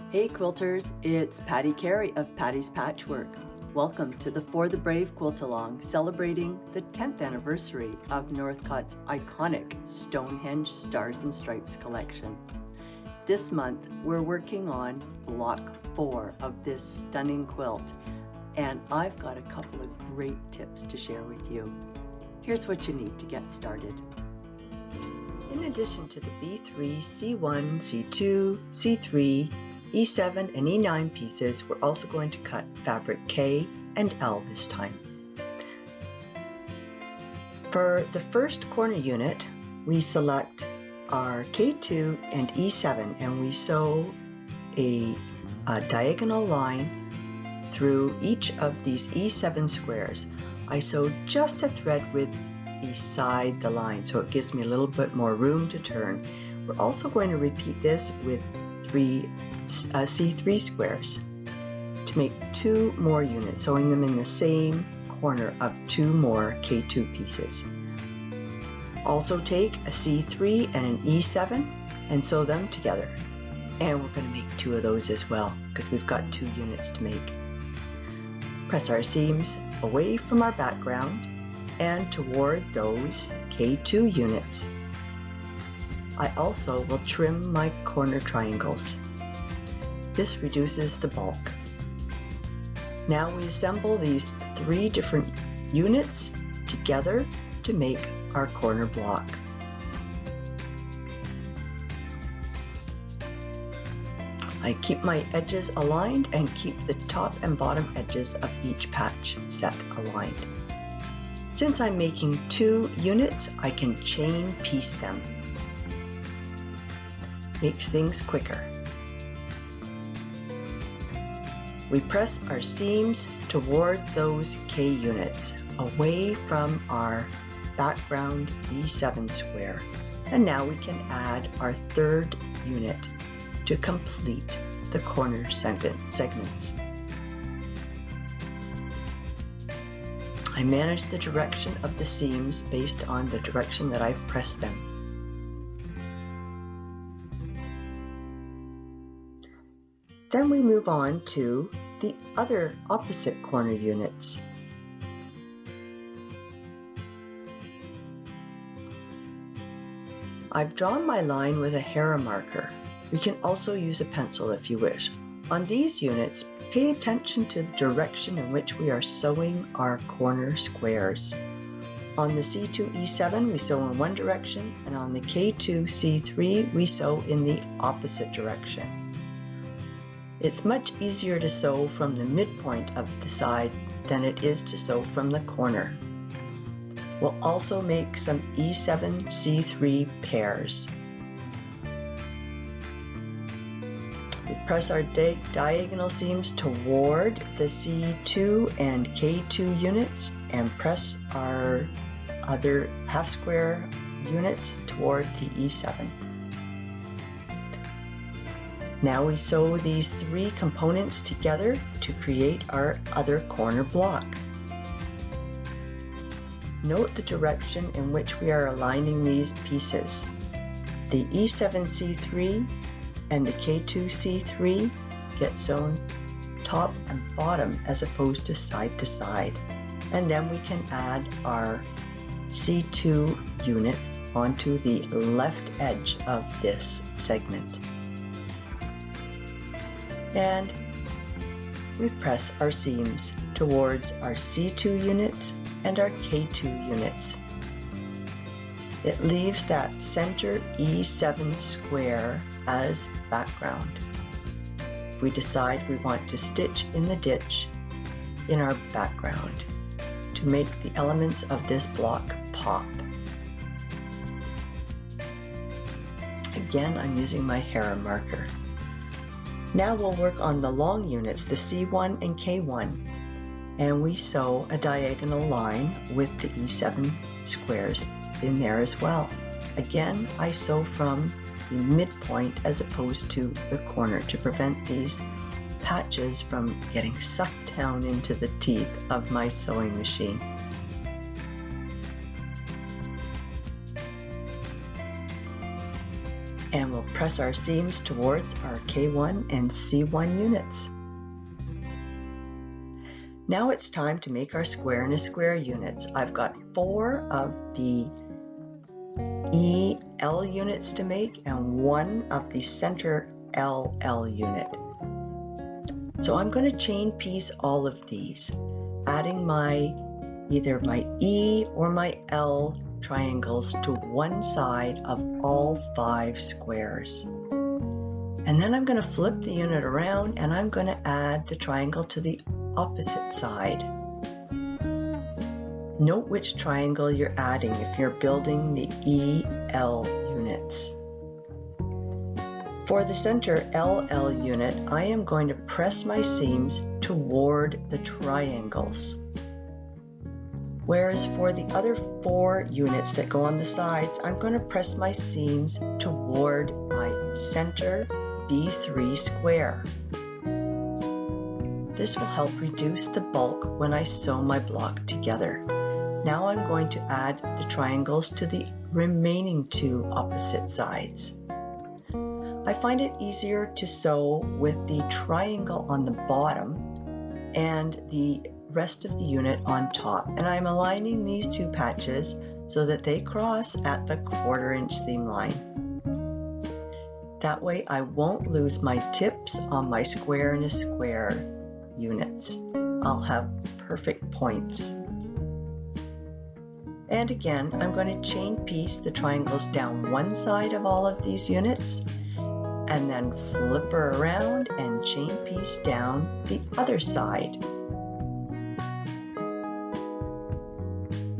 Hey quilters, it's Patti Carey of Patti's Patchwork. Welcome to the For the Brave Quilt-along, celebrating the 10th anniversary of Northcott's iconic Stonehenge Stars and Stripes collection. This month, we're working on Block 4 of this stunning quilt, and I've got a couple of great tips to share with you. Here's what you need to get started. In addition to the B3, C1, C2, C3, E7 and E9 pieces, we're also going to cut fabric K and L this time. For the first corner unit, we select our K2 and E7 and we sew a diagonal line through each of these E7 squares. I sew just a thread width beside the line, so it gives me a little bit more room to turn. We're also going to repeat this with three C3 squares to make 2 more units, sewing them in the same corner of 2 more K2 pieces. Also take a C3 and an E7 and sew them together. And we're going to make 2 of those as well because we've got 2 units to make. Press our seams away from our background and toward those K2 units. I also will trim my corner triangles. This reduces the bulk. Now we assemble these 3 different units together to make our corner block. I keep my edges aligned and keep the top and bottom edges of each patch set aligned. Since I'm making 2 units, I can chain piece them. Makes things quicker. We press our seams toward those K units, away from our background E7 square. And now we can add our 3rd unit to complete the corner segments. I manage the direction of the seams based on the direction that I've pressed them. Then we move on to the other opposite corner units. I've drawn my line with a hair marker. We can also use a pencil if you wish. On these units, pay attention to the direction in which we are sewing our corner squares. On the C2 E7 we sew in one direction, and on the K2 C3 we sew in the opposite direction. It's much easier to sew from the midpoint of the side than it is to sew from the corner. We'll also make some E7 C3 pairs. We press our diagonal seams toward the C2 and K2 units and press our other half square units toward the E7. Now we sew these 3 components together to create our other corner block. Note the direction in which we are aligning these pieces. The E7 C3 and the K2 C3 get sewn top and bottom as opposed to side. And then we can add our C2 unit onto the left edge of this segment. And we press our seams towards our C2 units and our K2 units. It leaves that center E7 square as background. We decide we want to stitch in the ditch in our background to make the elements of this block pop. Again, I'm using my hair marker. Now we'll work on the long units, the C1 and K1, and we sew a diagonal line with the E7 squares in there as well. Again, I sew from the midpoint as opposed to the corner to prevent these patches from getting sucked down into the teeth of my sewing machine. And we'll press our seams towards our K1 and C1 units. Now it's time to make our square and a square units. I've got 4 of the EL units to make and 1 of the center LL unit. So I'm going to chain piece all of these, adding either my E or my L triangles to one side of all 5 squares. And then I'm going to flip the unit around and I'm going to add the triangle to the opposite side. Note which triangle you're adding if you're building the EL units. For the center LL unit, I am going to press my seams toward the triangles. Whereas for the other 4 units that go on the sides, I'm going to press my seams toward my center B3 square. This will help reduce the bulk when I sew my block together. Now I'm going to add the triangles to the remaining 2 opposite sides. I find it easier to sew with the triangle on the bottom and the rest of the unit on top, and I'm aligning these 2 patches so that they cross at the 1/4 inch seam line. That way I won't lose my tips on my square and a square units. I'll have perfect points. And again, I'm going to chain piece the triangles down one side of all of these units and then flip her around and chain piece down the other side.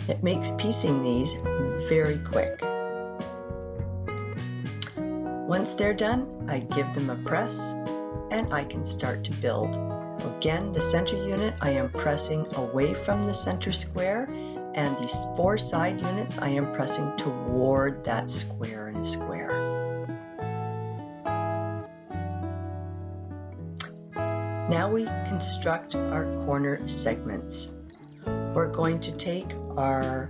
It makes piecing these very quick. Once they're done, I give them a press and I can start to build. Again, the center unit I am pressing away from the center square, and these 4 side units I am pressing toward that square and a square. Now we construct our corner segments. We're going to take our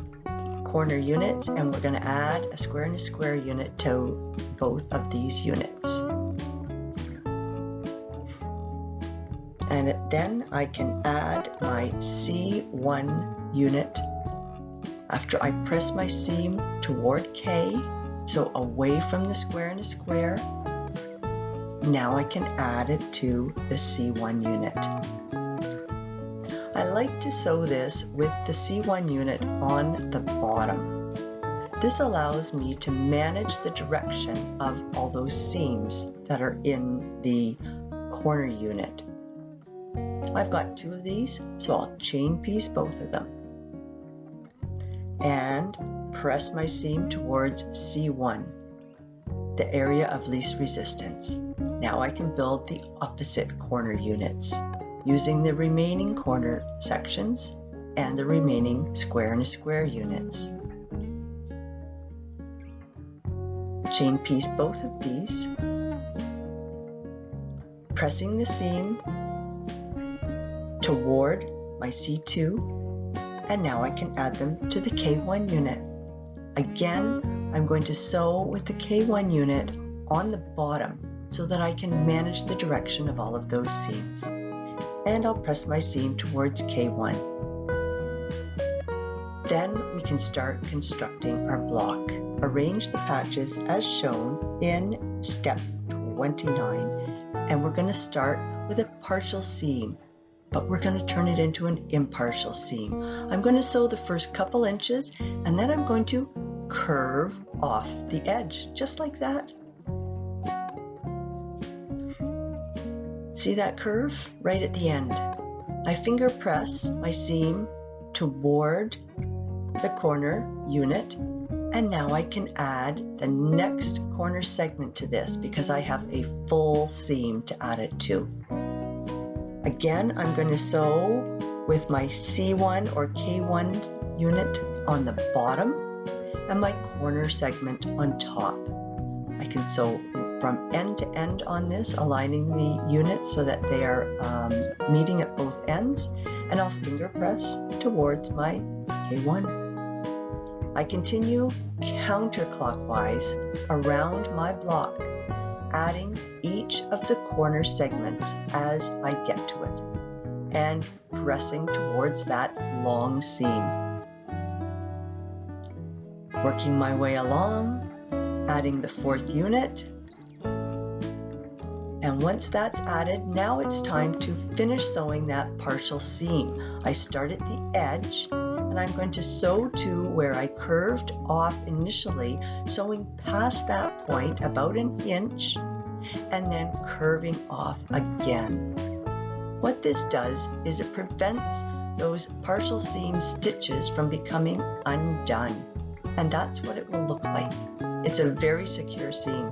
corner units and we're going to add a square and a square unit to both of these units. And then I can add my C1 unit after I press my seam toward K, so away from the square and a square. Now I can add it to the C1 unit. I like to sew this with the C1 unit on the bottom. This allows me to manage the direction of all those seams that are in the corner unit. I've got 2 of these, so I'll chain piece both of them and press my seam towards C1, the area of least resistance. Now I can build the opposite corner units using the remaining corner sections and the remaining square and a square units. Chain piece both of these, pressing the seam toward my C2, and now I can add them to the K1 unit. Again, I'm going to sew with the K1 unit on the bottom so that I can manage the direction of all of those seams. And I'll press my seam towards K1. Then we can start constructing our block. Arrange the patches as shown in step 29, and we're going to start with a partial seam, but we're going to turn it into an impartial seam. I'm going to sew the first couple inches and then I'm going to curve off the edge, just like that. See that curve right at the end? I finger press my seam toward the corner unit, and now I can add the next corner segment to this because I have a full seam to add it to. Again, I'm going to sew with my C1 or K1 unit on the bottom and my corner segment on top. I can sew from end to end on this, aligning the units so that they are meeting at both ends, and I'll finger press towards my K1. I continue counterclockwise around my block, adding each of the corner segments as I get to it, and pressing towards that long seam. Working my way along, adding the fourth unit, and once that's added, now it's time to finish sewing that partial seam. I start at the edge, and I'm going to sew to where I curved off initially, sewing past that point about an inch, and then curving off again. What this does is it prevents those partial seam stitches from becoming undone, and that's what it will look like. It's a very secure seam.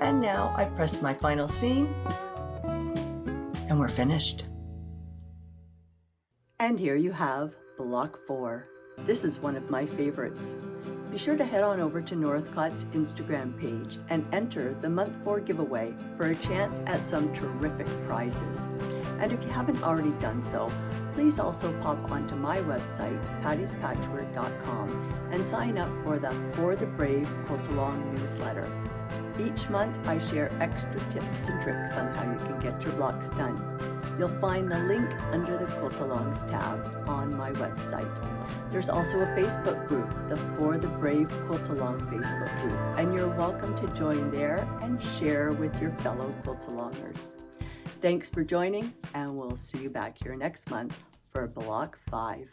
And now I press my final seam, and we're finished. And here you have Block 4. This is one of my favorites. Be sure to head on over to Northcott's Instagram page and enter the Month 4 giveaway for a chance at some terrific prizes. And if you haven't already done so, please also pop onto my website, Pattispatchwork.com, and sign up for the For the Brave Quilt-along newsletter. Each month I share extra tips and tricks on how you can get your blocks done. You'll find the link under the Quilt-alongs tab on my website. There's also a Facebook group, the For the Brave Quilt-along Facebook group, and you're welcome to join there and share with your fellow Quilt-alongers. Thanks for joining, and we'll see you back here next month for Block 5.